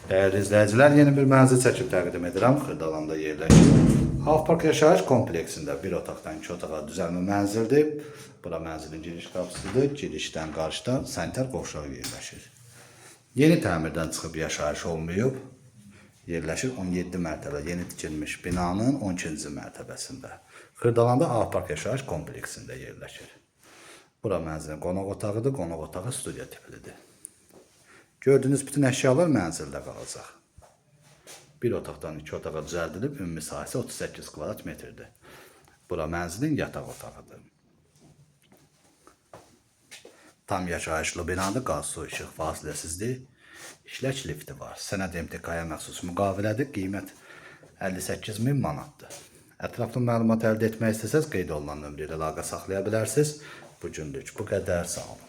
Değerli izleyiciler, yeni bir mənzil çəkib təqdim edirəm. Xırdalanda yerləşir. Half-Park yaşayış kompleksində bir otaqdan 2 otağa düzəlmə mənzildir. Bura mənzilin giriş qapısıdır. Girişdən qarşıda sanitar qovşağı yerləşir. Yeni təmirdən çıxıb yaşayış olmayıb. Yerləşir 17 mərtəbə yeni tikilmiş binanın 12-ci mərtəbəsində. Xırdalanda Half-Park yaşayış kompleksində yerləşir. Bura mənzilin qonaq otağıdır. Qonaq otağı studiya tiplidir. Gördüğünüz bütün əşyalar mənzildə qalacaq. Bir otaqdan 2 otağa düzəldilib, ümumi sahəsi 38 kvadrat metrdir. Bura mənzilin yataq otağıdır. Tam yaşayışlı binadır, qaz, su, işıq fasiləsizdir. İşlək lifti var. Sənəd MTK-ya məxsus müqavilədir. Qiymət 58.000 manatdır. Ətraflı məlumat əldə etmək istəsəz qeyd olunan nömrə ilə əlaqə saxlaya bilərsiniz. Bu günlük bu qədər, sağ olun.